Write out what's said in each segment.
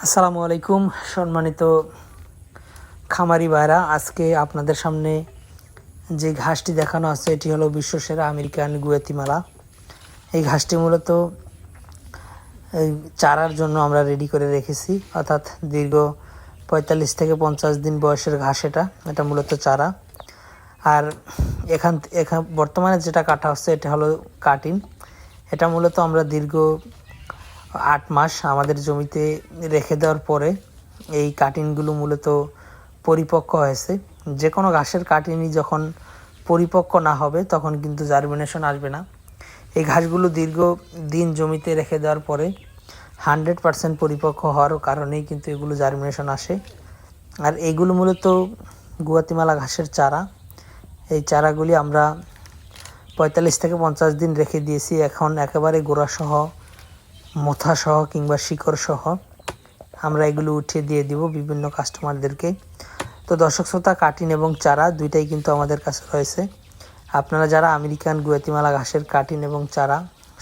আসসালামু আলাইকুম সম্মানিত খামারি ভাইরা, আজকে আপনাদের সামনে যে ঘাসটি দেখানো আছে এটি হলো বিশ্বসেরা আমেরিকান গুয়াতিমালা। এই ঘাসটি মূলত এই চারার জন্য আমরা রেডি করে রেখেছি, অর্থাৎ দীর্ঘ ৪৫ থেকে ৫০ দিন বয়সের ঘাস। এটা মূলত চারা। আর এখান বর্তমানে যেটা কাটা হচ্ছে এটা হলো কাটিং। এটা মূলত আমরা দীর্ঘ ৮ মাস আমাদের জমিতে রেখে দেওয়ার পরে এই কাটিংগুলো মূলত পরিপক্ক হয়েছে। যে কোনো ঘাসের কাটিংই যখন পরিপক্ক না হবে তখন কিন্তু জার্মিনেশন আসবে না। এই ঘাসগুলো দীর্ঘ দিন জমিতে রেখে দেওয়ার পরে 100% পরিপক্ক হওয়ার কারণেই কিন্তু এগুলো জার্মিনেশন আসে। আর এইগুলো মূলত গুয়াতিমালা ঘাসের চারা। এই চারাগুলি আমরা ৪৫ থেকে ৫০ দিন রেখে দিয়েছি। এখন একেবারে গোড়াসহ, মোথাসহ কিংবা শিকড়সহ আমরা এগুলো উঠিয়ে দিয়ে দিব বিভিন্ন কাস্টমারদেরকে। তো দর্শক শ্রোতা, কাটিং এবং চারা দুইটাই কিন্তু আমাদের কাছে রয়েছে। আপনারা যারা আমেরিকান গুয়াতিমালা ঘাসের কাটিং এবং চারা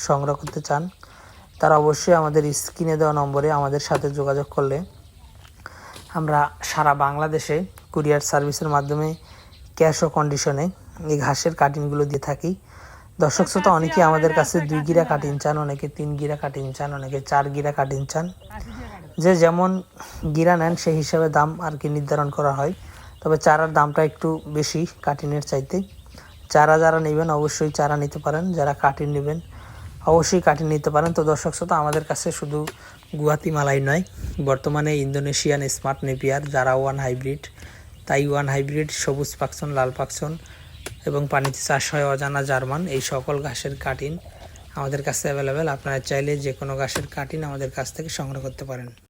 সংগ্রহ করতে চান তারা অবশ্যই আমাদের স্ক্রিনে দেওয়া নম্বরে আমাদের সাথে যোগাযোগ করলে আমরা সারা বাংলাদেশে কুরিয়ার সার্ভিসের মাধ্যমে ক্যাশ ও কন্ডিশনে এই ঘাসের কাটিংগুলো দিয়ে থাকি। দর্শক শ্রোতা, অনেকে আমাদের কাছে 2 গিরা কাটিং চান, অনেকে 3 গিরা কাটিং চান, অনেকে 4 গিরা কাটিং চান। যে যেমন গিরা নেন সেই হিসাবে দাম আর কি নির্ধারণ করা হয়। তবে চারার দামটা একটু বেশি কাটিংয়ের চাইতে। চারা যারা নেবেন অবশ্যই চারা নিতে পারেন, যারা কাটিং নেবেন অবশ্যই কাটিং নিতে পারেন। তো দর্শক শ্রোতা, আমাদের কাছে শুধু গুয়াতিমালাই নয়, বর্তমানে ইন্দোনেশিয়ান স্মার্ট নেপিয়ার, জারাওয়ান হাইব্রিড, তাইওয়ান হাইব্রিড, সবুজ পাকসন, লাল পাকসন এবং পানিতে চাষ হয় অজানা জার্মান, এই সকল ঘাসের কাটিং আমাদের কাছে অ্যাভেলেবেল। আপনারা চাইলে যে কোনো ঘাসের কাটিং আমাদের কাছ থেকে সংগ্রহ করতে পারেন।